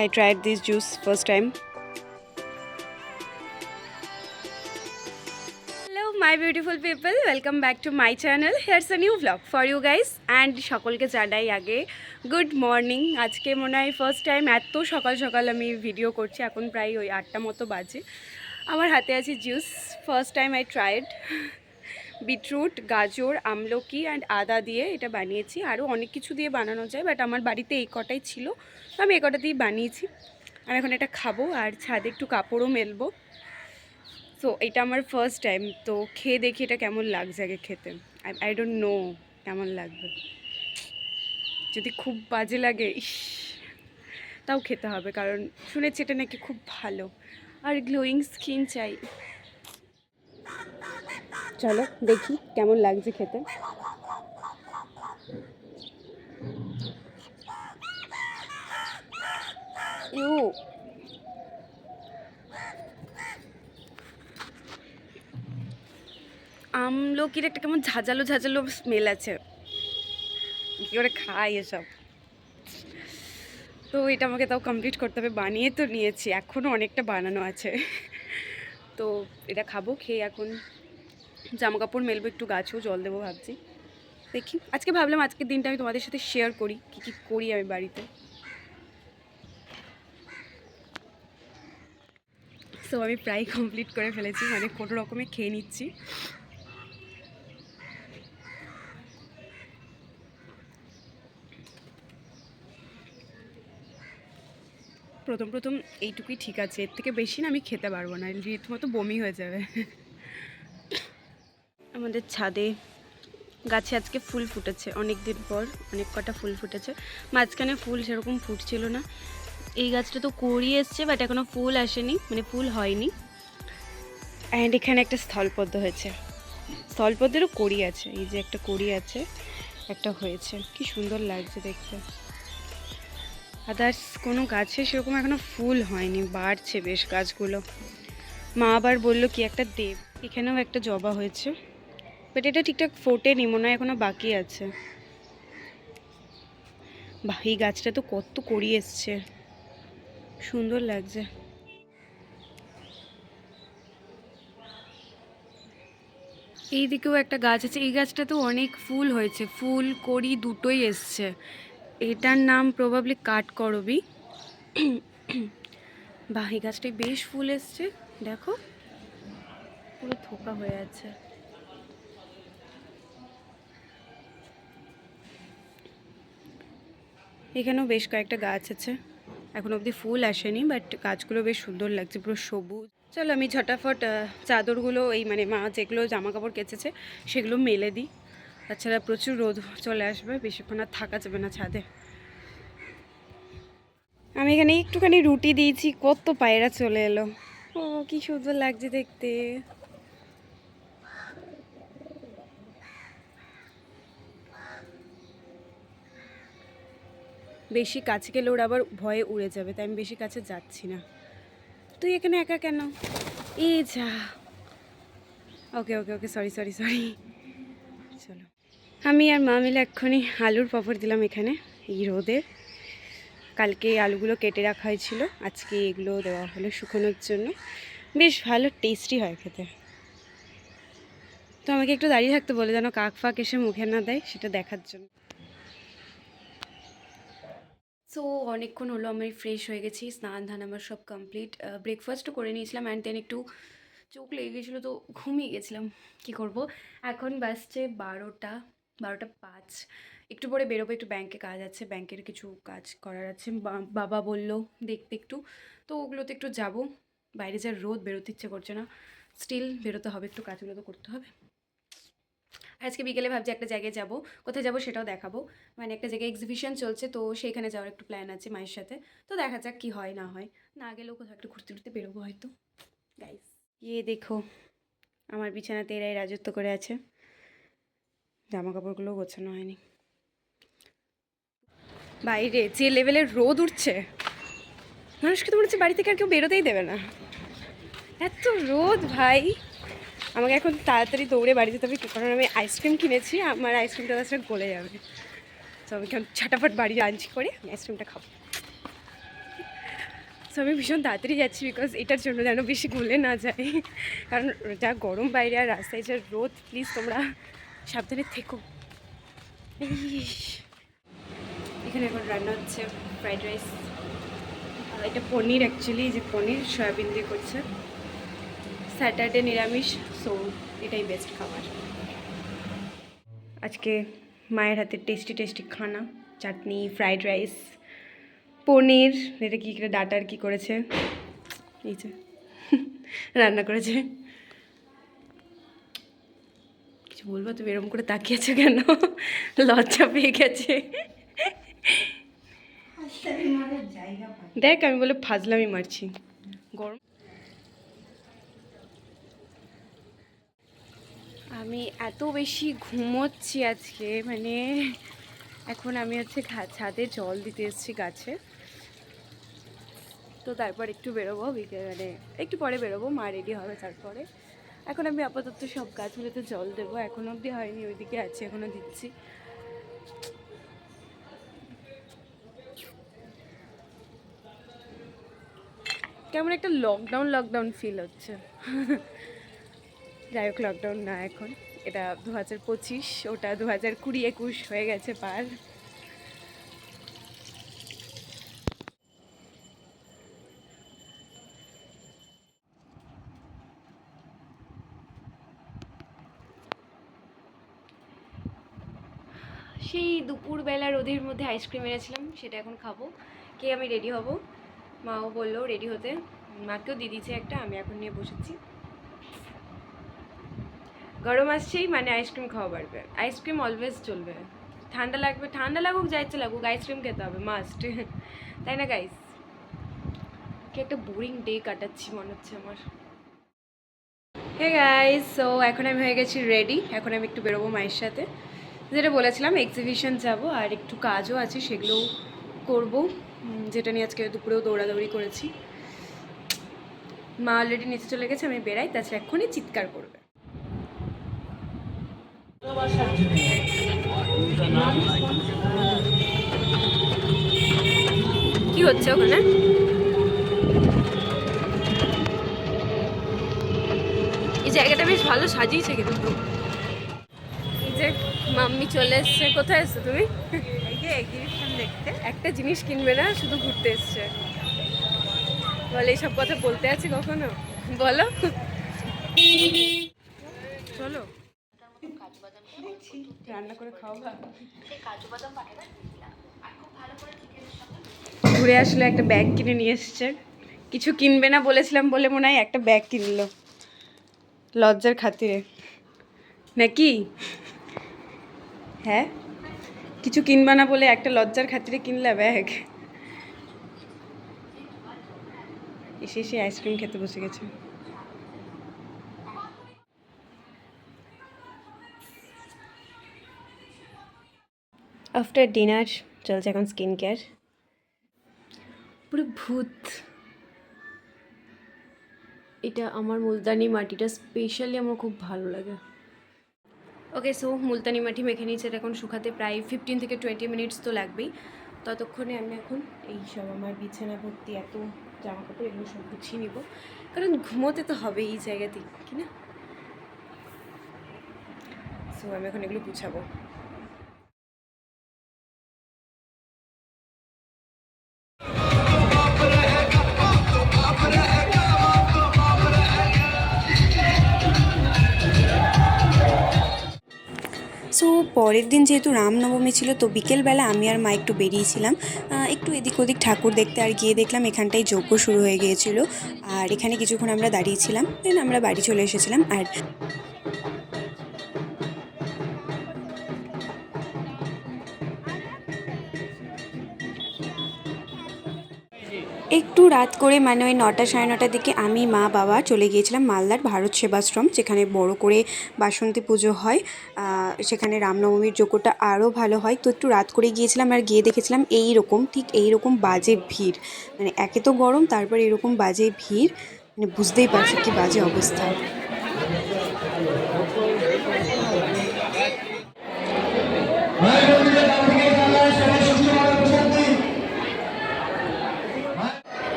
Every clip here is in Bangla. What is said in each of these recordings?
I tried this juice first time. Hello my beautiful people, welcome back to my channel. Here's a new vlog for you guys and সকলকে জানাই আগে গুড মর্নিং। আজকে মনে হয় ফার্স্ট টাইম এত সকাল সকাল আমি ভিডিও করছি। এখন প্রায় ওই 8টা মতো বাজে। আমার হাতে আছে juice. First time I tried. Beetroot, গাজর, আমলকি অ্যান্ড আদা দিয়ে এটা বানিয়েছি। আরও অনেক কিছু দিয়ে বানানো যায়, বাট আমার বাড়িতে এই কটাই ছিল, তো আমি এই কটা দিয়েই বানিয়েছি। আমি এখন এটা খাবো আর ছাদে একটু কাপড়ও মেলবো। সো এটা আমার ফার্স্ট টাইম, তো খেয়ে দেখি এটা কেমন লাগছে আগে খেতে। আই ডোন্ট নো কেমন লাগবে। যদি খুব বাজে লাগে ইস, তাও খেতে হবে, কারণ শুনেছি এটা নাকি খুব ভালো আর গ্লোয়িং স্কিন চাই। চলো দেখি কেমন লাগছে খেতে। ইউ, আমলকির একটা কেমন ঝাঁঝালো ঝাঁঝালো স্মেল আছে। কী করে খাই এসব? তো এটা আমাকে তাও কমপ্লিট করতে হবে। বানিয়ে তো নিয়েছি, এখনও অনেকটা বানানো আছে। তো এটা খাবো, খেয়ে এখন জামা কাপড় মেলবো, একটু গাছেও জল দেবো ভাবছি। দেখি, আজকে ভাবলাম আজকের দিনটা আমি তোমাদের সাথে শেয়ার করি কী কী করি আমি বাড়িতে। সো আমি প্রায় কমপ্লিট করে ফেলেছি, মানে কোনো রকমে খেয়ে নিচ্ছি। প্রথম প্রথম এইটুকুই ঠিক আছে, এর থেকে বেশি না আমি খেতে পারবো না, রীতিমতো বমি হয়ে যাবে। আমাদের ছাদে গাছে আজকে ফুল ফুটেছে, অনেক দিন পর অনেক কটা ফুল ফুটেছে। মাঝখানে ফুল সেরকম ফুটছিল না। এই গাছটা তো কড়ি এসছে, বাট এখনও ফুল আসেনি, মানে ফুল হয়নি। অ্যান্ড এখানে একটা স্থলপদ্ম হয়েছে। স্থলপদ্মেরও কড়ি আছে, এই যে একটা কড়ি আছে, একটা হয়েছে, কি সুন্দর লাগছে দেখতে। আদার্স কোনো গাছে সেরকম এখনও ফুল হয়নি, বাড়ছে বেশ গাছগুলো। মা আবার বললো কি একটা দেব। এখানেও একটা জবা হয়েছে, বাট এটা ঠিকঠাক ফোটেনি, মনে হয় এখনও বাকি আছে। বাহ, এই গাছটা তো কত কড়ি এসছে, সুন্দর লাগছে। এই দিকেও একটা গাছ আছে, এই গাছটা তো অনেক ফুল হয়েছে, ফুল কড়ি দুটোই এসছে। এটার নাম প্রবাবলি কাঠকরবী। বাহ, এই গাছটায় বেশ ফুল এসছে, দেখো পুরো থোকা হয়ে আছে। এখানেও বেশ কয়েকটা গাছ আছে, এখন অবধি ফুল আসেনি, বাট গাছগুলো বেশ সুন্দর লাগছে, পুরো সবুজ। চলো আমি ঝটাফট চাদরগুলো, এই মানে মা যেগুলো জামা কাপড় কেচেছে সেগুলো মেলে দিই। তাছাড়া প্রচুর রোদ চলে আসবে, বেশিক্ষণ আর থাকা যাবে না ছাদে। আমি এখানে একটুখানি রুটি দিয়েছি, কত পায়রা চলে এলো। ও কি সুন্দর লাগছে দেখতে। বেশি কাছে গেলে ওরা আবার ভয়ে উড়ে যাবে, তাই আমি বেশি কাছে যাচ্ছি না। তুই এখানে একা কেন? এই যা, ওকে ওকে ওকে, সরি সরি সরি। চলো, আমি আর মা মিলে এক্ষুনি আলুর পাঁপড় দিলাম এখানে এই রোদে। কালকে এই আলুগুলো কেটে রাখা হয়েছিল, আজকে এগুলো দেওয়া হলো শুকোনোর জন্য। বেশ ভালো টেস্টি হয় খেতে। তো আমাকে একটু দাঁড়িয়ে থাকতে বলে, যেন কাক ফাক এসে মুখে না দেয়, সেটা দেখার জন্য। সো অনেকক্ষণ হলো আমি ফ্রেশ হয়ে গেছি, স্নান ধান আমার সব কমপ্লিট। ব্রেকফাস্টও করে নিয়েছিলাম, অ্যান্ড দেন একটু চোখ লেগে গেছিলো, তো ঘুমিয়ে গেছিলাম। কি করব, এখন বাজছে 12টা 5। একটু পরে বেরোবো, একটু ব্যাংকে কাজ আছে, ব্যাংকের কিছু কাজ করার আছে, বাবা বললো দেখতে একটু, তো ওগুলোতে একটু যাব। বাইরে যা রোদ, বেরোতে ইচ্ছে করছে না, স্টিল বেরোতে হবে, একটু কাজগুলো তো করতে হবে। আজকে বিকেলে ভাবছি একটা জায়গায় যাব, কোথায় যাব সেটাও দেখাবো। মানে একটা জায়গায় এক্সিবিশন চলছে, তো সেইখানে যাওয়ার একটু প্ল্যান আছে মায়ের সাথে। তো দেখা যাক কি হয় না হয়, না গেলেও কোথাও একটু ঘুরতে ঘুরতে বেরোবো হয়তো। গাইস, ইয়ে দেখো, আমার বিছানাতে এরাই রাজত্ব করে আছে, জামা কাপড়গুলোও গোছানো হয়নি। বাইরে যে লেভেলের রোদ উঠছে, মানুষকে তো মনে হচ্ছে বাড়ি থেকে আর কেউ বেরোতেই দেবে না, এত রোদ ভাই। আমাকে এখন তাড়াতাড়ি দৌড়ে বাড়ি যেতে হবে, কারণ আমি আইসক্রিম কিনেছি, আমার আইসক্রিমটা তাছাড়া গলে যাবে। তো আমি এখন ছাটাফাট বাড়ি লাঞ্চ করে আমি আইসক্রিমটা খাবো। আমি ভীষণ তাড়াতাড়ি যাচ্ছি বিকজ এটার জন্য যেন বেশি গলে না যায়, কারণ যা গরম বাইরে আর রাস্তায় যা রোদ, প্লিজ তোমরা সাবধানে থেকো। এখানে এখন রান্না হচ্ছে ফ্রাইড রাইস, এটা পনির, অ্যাকচুয়ালি যে পনির সয়াবিন দিয়ে করছে। স্যাটারডে নিরামিষ, সো এটাই বেস্ট খাবার। আজকে মায়ের হাতের টেস্টি টেস্টি খানা, চাটনি, ফ্রাইড রাইস, পনির, এটা কী ডাটার কী করেছে, এই যে রান্না করেছে। কিছু বলবো, তুমি এরকম করে তাকিয়েছো কেন? লজ্জা পেয়ে গেছে। দেখ আমি বলে ফাজলামি মারছি। গরম, আমি এত বেশি ঘুমোচ্ছি আজকে, মানে এখন আমি হচ্ছে ছাদে জল দিতে এসেছি গাছে, তো তারপর একটু বেরোবো বিকেল, মানে একটু পরে বেরোবো, মা রেডি হবে তারপরে। এখন আমি আপাতত সব গাছগুলোতে জল দেবো, এখনও অবধি হয়নি, ওইদিকে আছে, এখনও দিচ্ছি। কেমন একটা লকডাউন লকডাউন ফিল হচ্ছে। যাই হোক, লকডাউন না এখন, এটা 2025, ওটা 2020-21 হয়ে গেছে পার। সেই দুপুরবেলা রোদের মধ্যে আইসক্রিম এনেছিলাম, সেটা এখন খাবো। কে আমি রেডি হব, মাও বললো রেডি হতে, মাকেও দিয়ে দিয়েছে একটা, আমি এখন নিয়ে বসেছি। গরম আসছেই মানে আইসক্রিম খাওয়া বাড়বে, আইসক্রিম অলওয়েজ চলবে, ঠান্ডা লাগবে, ঠান্ডা লাগুক যা ইচ্ছে লাগুক, আইসক্রিম খেতে হবে মাস্ট, তাই না গাইস? কি একটা বোরিং ডে কাটাচ্ছি মনে হচ্ছে আমার। হে গাইস, সো এখন আমি হয়ে গেছি রেডি, এখন আমি একটু বেরোবো মায়ের সাথে, যেটা বলেছিলাম এক্সিবিশন যাব, আর একটু কাজও আছে সেগুলোও করব, যেটা নিয়ে আজকে দুপুরেও দৌড়াদৌড়ি করেছি। মা অলরেডি নিচে চলে গেছে, আমি বেরাই, তাছাড়া এক্ষুনি চিৎকার করবে। কি হচ্ছে ওখানে? এই জায়গাটা বেশ ভালো সাজিয়েছে কিন্তু। এই যে মাম্মি চলে এসছে। কোথায় এসছো তুমি? এই যে এক্সিবিশন দেখতে। একটা জিনিস কিনবে না, শুধু ঘুরতে এসছে। বলে এইসব কথা বলতে আছে কখনো? বলো, চলো রান্না করে খাওয়া। ঘুরে আসলে একটা ব্যাগ কিনে নিয়ে এসছে। কিছু কিনবে না বলেছিলাম বলে মনে হয় একটা ব্যাগ কিনলো লজ্জার খাতিরে, নাকি? হ্যাঁ, কিছু কিনবা না বলে একটা লজ্জার খাতিরে কিনলা ব্যাগ। এসে এসে আইসক্রিম খেতে বসে গেছে। আফটার ডিনার চলছে এখন স্কিন কেয়ার, পুরো ভূত। এটা আমার মুলতানি মাটিটা স্পেশালি আমার খুব ভালো লাগে। ওকে, সো মুলতানি মাটি মেখে নিয়েছে, এটা এখন শুকাতে প্রায় 15 থেকে 20 মিনিটস তো লাগবেই। ততক্ষণে আমি এখন এই সব আমার বিছানা ভর্তি এত জামা কাপড় এগুলো সব গুছিয়ে নিব, কারণ ঘুমোতে তো হবে এই জায়গাতেই, কি না? সো আমি এখন এগুলো গুছাবো। সো পরের দিন যেহেতু রামনবমী ছিল, তো বিকেলবেলা আমি আর মা একটু বেরিয়েছিলাম একটু এদিক ওদিক ঠাকুর দেখতে, আর গিয়ে দেখলাম এখানটায় যজ্ঞ শুরু হয়ে গিয়েছিলো, আর এখানে কিছুক্ষণ আমরা দাঁড়িয়েছিলাম, দেন আমরা বাড়ি চলে এসেছিলাম। আর একটু রাত করে মানে ওই 9টা সাড়ে 9টার দিকে আমি, মা, বাবা চলে গিয়েছিলাম মালদার ভারত সেবাশ্রম, যেখানে বড় করে বাসন্তী পুজো হয়, সেখানে রামনবমীর যজ্ঞটা আরও ভালো হয়। তো একটু রাত করে গিয়েছিলাম, আর গিয়ে দেখেছিলাম এই রকম, ঠিক এই রকম বাজে ভিড়, মানে একে তো গরম, তারপর এরকম বাজে ভিড়, মানে বুঝতেই পারছি কি বাজে অবস্থা।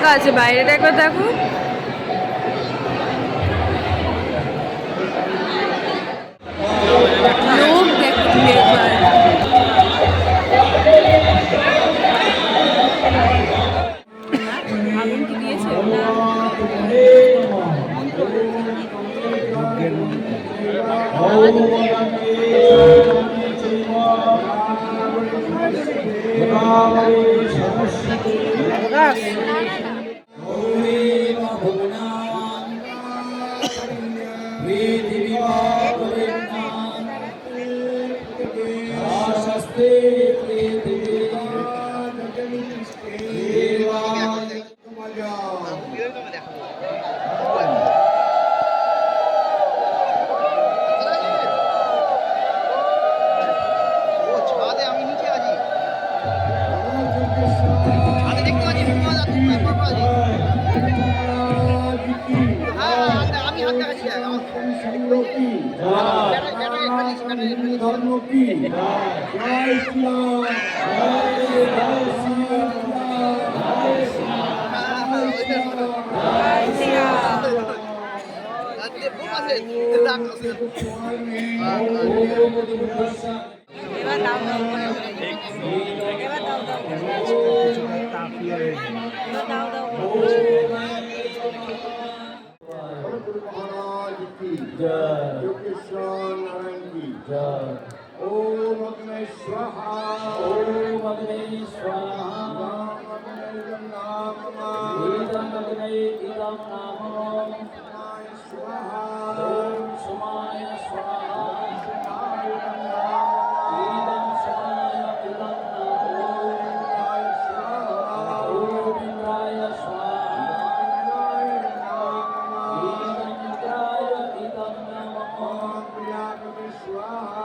ফাঁকা আছে, বাইরেটা একবার দেখো। লোক দেখো তুমি একবার। আগুন কি দিয়েছে না? ধর্ম কি জয় শ্রীরাম এবার দাও দাও করে এবার দাও দাও করে এবার দাও দাও করে महाराज की जय योगेश्वर नारायण की जय ओम अग्ने स्वाहा ओम अग्ने स्वाहा इदम अग्ने इदम नाम स्वाहा ओम समाय स्वाहा इदम समाय इदम नाम ओम इंद्राय स्वाहा स्वाहा